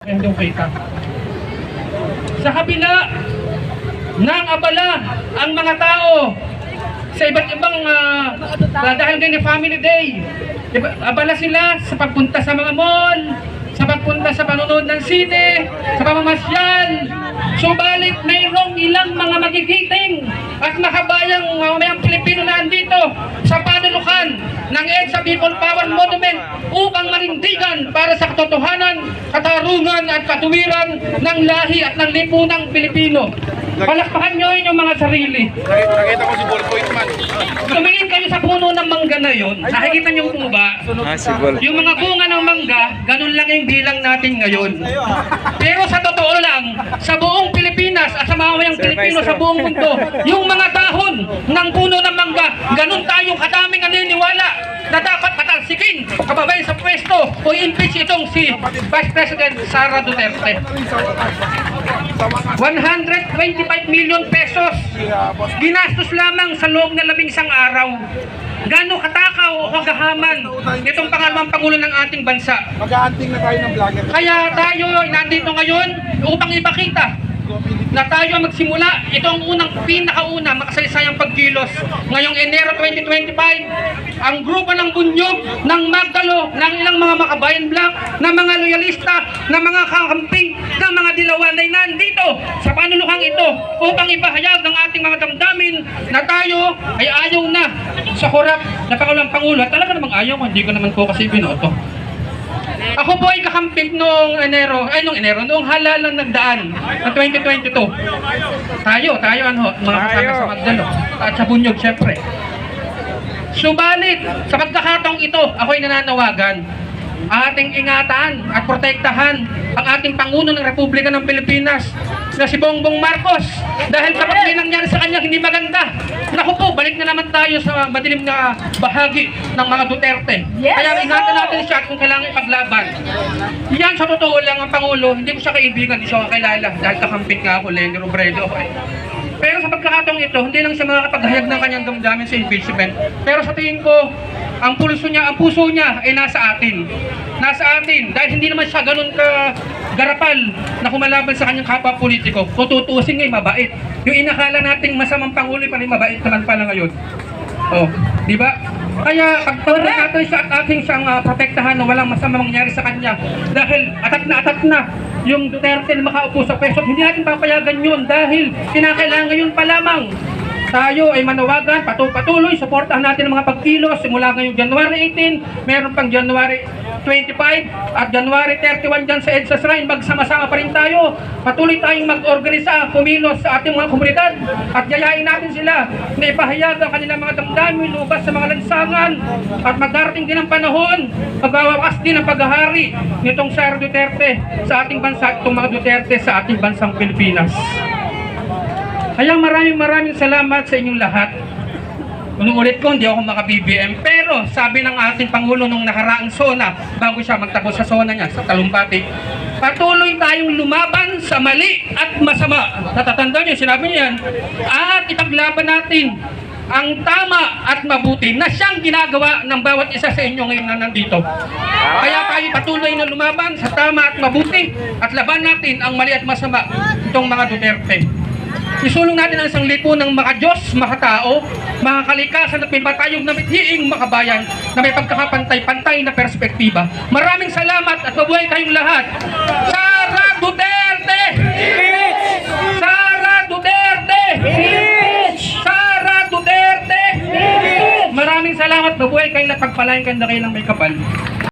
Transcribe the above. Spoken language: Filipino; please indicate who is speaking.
Speaker 1: Yung kita. Sa kabila ng abala ang mga tao sa iba't ibang dahil ganyan Family Day, abala sila sa pagpunta sa mga mall, sa pagpunta sa panonood ng sine, sa pamamasyal. Subalit mayroong ilang mga magigiting at makabayang mamayang Pilipino na andito sa panulukan ng EDSA People Power Monument upang manindigan para sa katotohanan, katarungan at katuwiran ng lahi at ng lipunang Pilipino. Palakpakan nyo yung mga sarili.
Speaker 2: Nakita ko si Ballpoint Man.
Speaker 1: Tumingin kayo sa puno ng mangga na yun. Nakikita nyo po ba? Yung mga bunga ng mangga, ganun lang yung bilang natin ngayon. Pero sa totoo lang, sa buong Pilipinas at sa mamayang Pilipino sa buong mundo, yung mga dahon ng puno ng mangga, ganun tayong kadaming naniniwala na dapat patalsikin kababayan sa pwesto o impeach itong si Vice President Sara Duterte. 125 million pesos ginastos lamang sa loob ng 11 araw. Gano'ng katakaw o kagahaman itong pangalawang pangulo ng ating bansa.
Speaker 2: Mag-aanting na tayo ng vlogger.
Speaker 1: Kaya tayo nandito ngayon upang ipakita na tayo magsimula. Ito ang pinakauna makasaysayang pagkilos. Ngayong Enero 2025, ang grupo ng Bunyog, ng Magdalo, ng ilang mga Makabayan Black, ng mga loyalista, ng mga kakamping, ng mga dilawan ay nandito sa panulukang ito upang ipahayag ang ating mga damdamin na tayo ay ayaw na sa korap na Pangulong Pangulo. At talaga namang ayaw, hindi ko naman po kasi binoto. Ako po ay kakamping noong halalang nagdaan na 2022. Tayo mga kasama sa Magdalo at sa Bunyog syempre. Subalit, sa pagkakataong ito, ako ay nananawagan ating ingatan at protektahan ang ating Pangulo ng Republika ng Pilipinas na si Bongbong Marcos, dahil kapag may nangyari sa kanya hindi maganda, naku po, balik na naman tayo sa madilim na bahagi ng mga Duterte. Kaya ingatan natin siya at kung kailangan ipaglaban. Yan sa totoo lang ang Pangulo, hindi ko siya kaibigan, hindi siya kakilala dahil kakampit nga ako, Lenny Robredo. Pero sa pagkakataong ito, hindi lang siya makakapaghayag ng kanyang damdamin sa impeachment. Pero sa tingin ko, ang puso niya ay nasa atin. Nasa atin. Dahil hindi naman siya ganun ka garapal na kumalaban sa kanyang kapwa politiko. Kung tutuusin ngayon, mabait. Yung inakala nating masamang pangulo pa rin mabait naman pala ngayon. Oh, di ba? Kaya pagtawag natin siya at ating siyang protektahan na walang masamang mangyari sa kanya. Dahil atat na yung Duterte na makaupo sa pwesto. Hindi natin papayagan yun dahil kinakailangan yun pa lamang. Tayo ay manawagan, patuloy, suportahan natin ang mga pagkilos simula ngayong January 18, meron pang January 25 at January 31 dyan sa EDSA Shrine. Magsama-sama pa rin tayo. Patuloy tayong mag-organisa, kumilos sa ating mga komunidad at yayain natin sila na ipahayag ang kanilang mga damdamin, lubas sa mga lansangan at magdarating din ang panahon, magwawakas din ang paghahari nitong Sara Duterte sa ating bansa, itong mga Duterte sa ating bansang Pilipinas. Kaya maraming salamat sa inyong lahat. Unuulit ko, hindi ako maka-BBM. Pero sabi ng ating Pangulo nung nakaraang SONA, bago siya magtapos sa SONA niya, sa talumpati, patuloy tayong lumaban sa mali at masama. Natatandaan niyo, sinabi niya yan. At ipaglaban natin ang tama at mabuti na siyang ginagawa ng bawat isa sa inyo ngayon na nandito. Kaya tayo patuloy na lumaban sa tama at mabuti at laban natin ang mali at masama itong mga Duterte. Isulong natin ang isang lipunang makadiyos, makatao, makakalikasan at may patayog na mithiing makabayan na may pagkakapantay-pantay na perspektiba. Maraming salamat at mabuhay kayong lahat. Sara Duterte! Sara Duterte! Sara Duterte! Maraming salamat, mabuhay kayong lahat, pagpalain kayo na kayo ng may kapal.